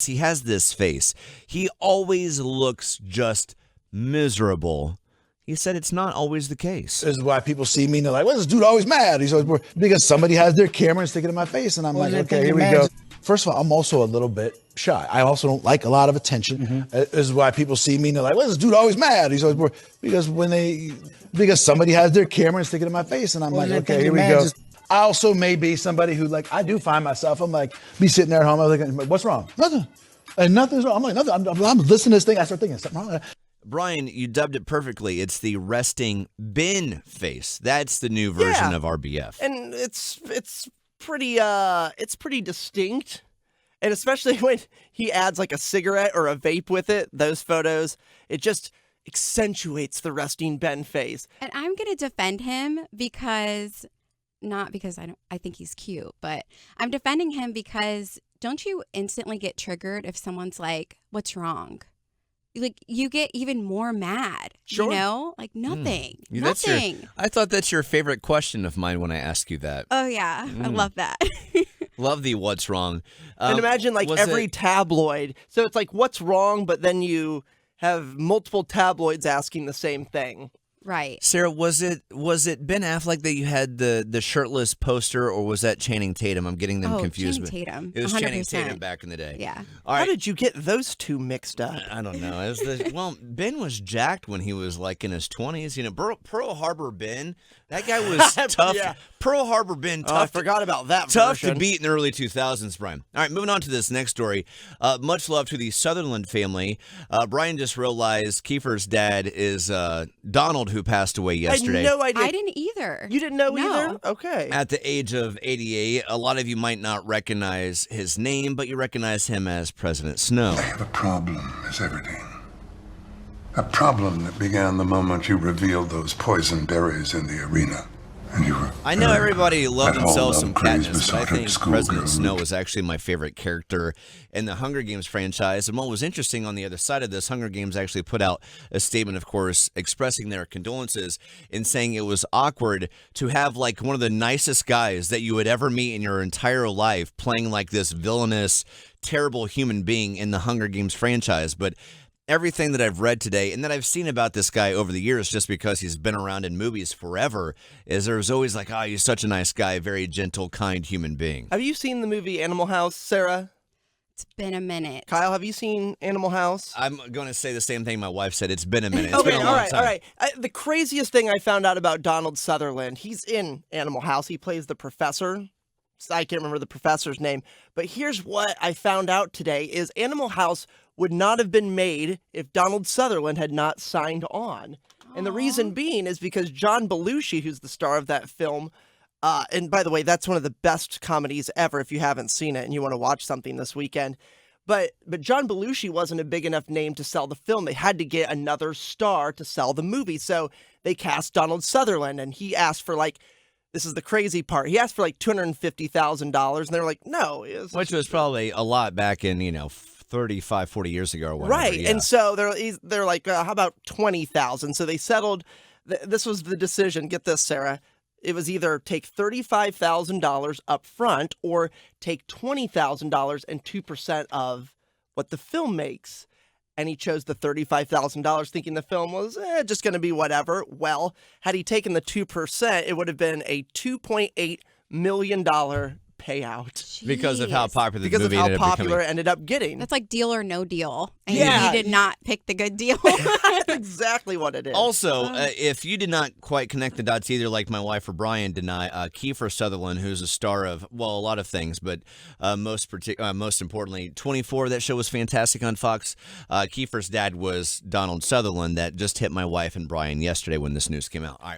He has this face. He always looks just miserable. He said it's not always the case. This is why people see me and they're like, "What's this dude always mad?" He's always bored. Because somebody has their camera and sticking it in my face, and I'm like, "Okay, here we go." First of all, I'm also a little bit shy. I also don't like a lot of attention. This is why people see me and they're like, "What's this dude always mad?" He's always bored. Because somebody has their camera and sticking it in my face, and I'm like, "Okay, here we go." I also may be somebody who, like, I do find myself, I'm like, be sitting there at home, I'm like, "What's wrong?" Nothing. And nothing's wrong. I'm like, nothing. I'm listening to this thing. I start thinking something wrong. Brian, you dubbed it perfectly. It's the resting bin face. That's the new version of RBF. And it's pretty distinct. And especially when he adds like a cigarette or a vape with it, those photos, it just accentuates the resting Ben face. And I'm going to defend him because, not because I think he's cute, but I'm defending him because don't you instantly get triggered if someone's like, "What's wrong?" Like, you get even more mad, you know? Like, nothing. Nothing. I thought that's your favorite question of mine when I ask you that. Oh, yeah. I love that. Love the what's wrong. And imagine, like, every tabloid. So it's like, what's wrong? But then you have multiple tabloids asking the same thing. Right. Sarah, was it Ben Affleck that you had the shirtless poster, or was that Channing Tatum? I'm getting them confused. Channing Tatum. It was 100%. Channing Tatum back in the day. Yeah. All right. How did you get those two mixed up? I don't know. Well, Ben was jacked when he was like in his 20s. You know, Pearl Harbor Ben, that guy was tough. Yeah. Pearl Harbor Ben, tough. I forgot about that Tough version. to beat in the early 2000s, Brian. All right, moving on to this next story. Much love to the Sutherland family. Brian just realized Kiefer's dad is Donald, who passed away yesterday. I had no idea. I didn't either. You didn't know No. either? Okay. At the age of 88, a lot of you might not recognize his name, but you recognize him as President Snow. I have a problem, is everything. A problem that began the moment you revealed those poison berries in the arena. And you were I know everybody loved that whole themselves some love-crazed, Katniss, but I besotted think schoolgirl President Snow who- is actually my favorite character in the Hunger Games franchise. And what was interesting on the other side of this, Hunger Games actually put out a statement, of course, expressing their condolences and saying it was awkward to have like one of the nicest guys that you would ever meet in your entire life playing like this villainous, terrible human being in the Hunger Games franchise. But everything that I've read today and that I've seen about this guy over the years, just because he's been around in movies forever, is there's always like, oh, he's such a nice guy, very gentle, kind human being. Have you seen the movie Animal House, Sarah? It's been a minute. Kyle, have you seen Animal House? I'm going to say the same thing my wife said. It's been a minute. It's Okay, been a all long right, time. all right. The craziest thing I found out about Donald Sutherland, he's in Animal House. He plays the professor. I can't remember the professor's name. But here's what I found out today is Animal House would not have been made if Donald Sutherland had not signed on. And the reason being is because John Belushi, who's the star of that film, and by the way, that's one of the best comedies ever if you haven't seen it and you want to watch something this weekend. But John Belushi wasn't a big enough name to sell the film. They had to get another star to sell the movie. So they cast Donald Sutherland, and he asked for like, this is the crazy part, he asked for like $250,000, and they were like, no. Which was probably a lot back in, 35, 40 years ago or whatever. Right. Yeah. And so they're like, how about 20,000? So they settled. This was the decision. Get this, Sarah. It was either take $35,000 up front or take $20,000 and 2% of what the film makes. And he chose the $35,000 thinking the film was just going to be whatever. Well, had he taken the 2%, it would have been a $2.8 million payout. Because of how popular the Because of movie how ended up popular becoming. it ended up getting. That's like Deal or No Deal. And Yeah. you did not pick the good deal. That's exactly what it is. Also, if you did not quite connect the dots either, like my wife or Brian did not, Kiefer Sutherland, who's a star of, well, a lot of things, but most importantly, 24, that show was fantastic on Fox. Kiefer's dad was Donald Sutherland. That just hit my wife and Brian yesterday when this news came out. All right,